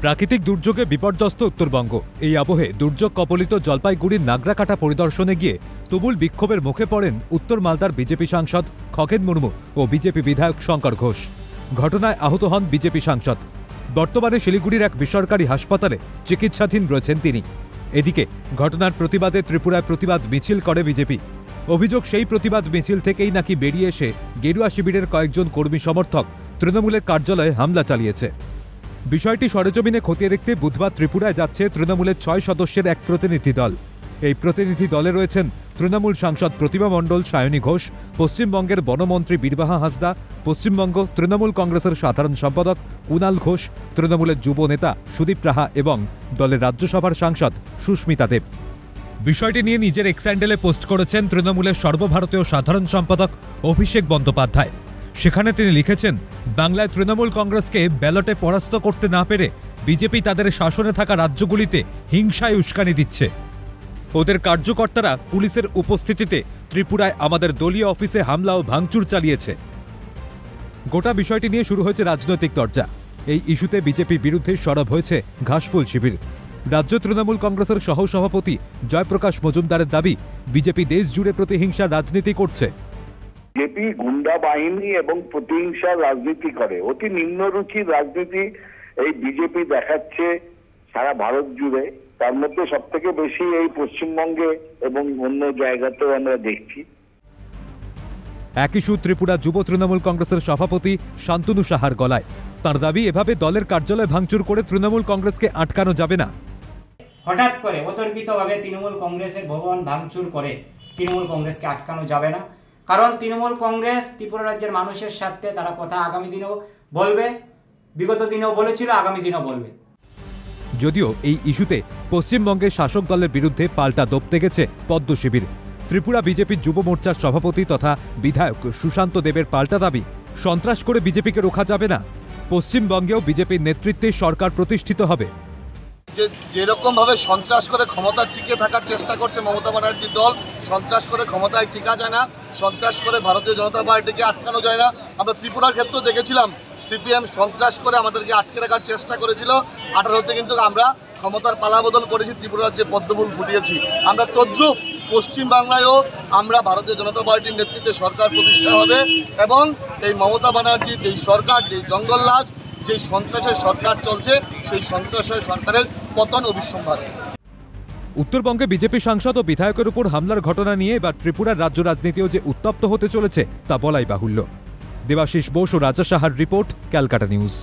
প্রাকৃতিক দুর্যোগে বিপর্যস্ত উত্তরবঙ্গ। এই আবহে দুর্যোগ কবলিত জলপাইগুড়ির নাগরাকাটা পরিদর্শনে গিয়ে তুমুল বিক্ষোভের মুখে পড়েন উত্তর মালদার বিজেপি সাংসদ খগেন মুর্মু ও বিজেপি বিধায়ক শঙ্কর ঘোষ। ঘটনায় আহত হন বিজেপি সাংসদ। বর্তমানে শিলিগুড়ির এক বেসরকারি হাসপাতালে চিকিৎসাধীন রয়েছেন তিনি। এদিকে ঘটনার প্রতিবাদে ত্রিপুরায় প্রতিবাদ মিছিল করে বিজেপি। অভিযোগ, সেই প্রতিবাদ মিছিল থেকেই নাকি বেরিয়ে এসে গেরুয়া শিবিরের কয়েকজন কর্মী সমর্থক তৃণমূলের কার্যালয়ে হামলা চালিয়েছে। বিষয়টি সরেজমিনে খতিয়ে দেখতে বুধবার ত্রিপুরায় যাচ্ছে তৃণমূলের 6 সদস্যের এক প্রতিনিধি দল। এই প্রতিনিধি দলে রয়েছেন তৃণমূল সাংসদ প্রতিমা মণ্ডল, সায়নী ঘোষ, পশ্চিমবঙ্গের বনমন্ত্রী বীরবাহা হাঁসদা, পশ্চিমবঙ্গ তৃণমূল কংগ্রেসের সাধারণ সম্পাদক কুণাল ঘোষ, তৃণমূলের যুব নেতা সুদীপ রাহা এবং দলের রাজ্যসভার সাংসদ সুস্মিতা দেব। বিষয়টি নিয়ে নিজের এক্স হ্যান্ডেলে পোস্ট করেছেন তৃণমূলের সর্বভারতীয় সাধারণ সম্পাদক অভিষেক বন্দ্যোপাধ্যায়। সেখানে তিনি লিখেছেন, বাংলায় তৃণমূল কংগ্রেসকে ব্যালটে পরাস্ত করতে না পেরে বিজেপি তাদের শাসনে থাকা রাজ্যগুলিতে হিংসায় উস্কানি দিচ্ছে। ওদের কার্যকর্তারা পুলিশের উপস্থিতিতে ত্রিপুরায় আমাদের দলীয় অফিসে হামলা ও ভাঙচুর চালিয়েছে। গোটা বিষয়টি নিয়ে শুরু হয়েছে রাজনৈতিক চর্চা। এই ইস্যুতে বিজেপির বিরুদ্ধে সরব হয়েছে ঘাসফুল শিবির। রাজ্য তৃণমূল কংগ্রেসের সহসভাপতি জয়প্রকাশ মজুমদারের দাবি, বিজেপি দেশ জুড়ে প্রতিহিংসার রাজনীতি করছে। বিজেপি গুন্ডা বাহিনী এবং প্রতিহিংসার রাজনীতি করে, অতি নিম্নরুচির রাজনীতি এই বিজেপি দেখাচ্ছে সারা ভারত জুড়ে। তার মধ্যে সব থেকে বেশি এই পশ্চিমবঙ্গে এবং অন্য জায়গাতেও আমরা দেখছি। একই সুর ত্রিপুরা যুব তৃণমূল কংগ্রেসের সভাপতি শান্তনু সাহার গলায়। তার দাবি, এভাবে দলের কার্যালয় ভাঙচুর করে তৃণমূল কংগ্রেসকে আটকানো যাবে না। হঠাৎ করে অতর্কিতভাবে তৃণমূল কংগ্রেসের ভবন ভাঙচুর করে তৃণমূল কংগ্রেসকে আটকানো যাবে না। কারণ তৃণমূল কংগ্রেস ত্রিপুরা রাজ্যের মানুষের সাথে তারা কথা আগামী দিনেও বলবে, বিগত দিনেও বলেছিল, আগামী দিনেও বলবে। যদিও এই ইস্যুতে পশ্চিমবঙ্গের শাসক দলের বিরুদ্ধে পাল্টা দপ্তে গেছে পদ্ম শিবির। ত্রিপুরা বিজেপির যুব মোর্চার সভাপতি তথা বিধায়ক সুশান্ত দেবের পাল্টা দাবি, সন্ত্রাস করে বিজেপিকে রোখা যাবে না। পশ্চিমবঙ্গেও বিজেপির নেতৃত্বে সরকার প্রতিষ্ঠিত হবে। যেরকম ভাবে সন্ত্রাস করে ক্ষমতায় টিকে থাকার চেষ্টা করছে মমতা ব্যানার্জির দল, সন্ত্রাস করে ক্ষমতায় টিকা যায় না, সন্ত্রাস করে ভারতীয় জনতা পার্টিকে আটকানো যায় না। আমরা ত্রিপুরার ক্ষেত্রেও দেখেছিলাম, সিপিএম সন্ত্রাস করে আমাদেরকে আটকে রাখার চেষ্টা করেছিল। 18তে কিন্তু আমরা ক্ষমতার পালাবদল করেছি, ত্রিপুরা রাজ্যে পদ্মফুল ফুটিয়েছি। আমরা তদ্রুপ পশ্চিমবাংলায়ও আমরা ভারতীয় জনতা পার্টির নেতৃত্বে সরকার প্রতিষ্ঠা হবে এবং এই মমতা ব্যানার্জির যেই সরকার, যেই জঙ্গলরাজ, যেই সন্ত্রাসের সরকার চলছে, সেই সন্ত্রাসের সরকারের পতন অবিসম্ভাব্য। উত্তরবঙ্গে বিজেপি সাংসদ ও বিধায়কের উপর হামলার ঘটনা নিয়ে এবার ত্রিপুরার রাজ্য রাজনীতিও যে উত্তপ্ত হতে চলেছে তা বলাই বাহুল্য। দেবাশিস বোস ও রাজা সাহার রিপোর্ট, ক্যালকাটা নিউজ।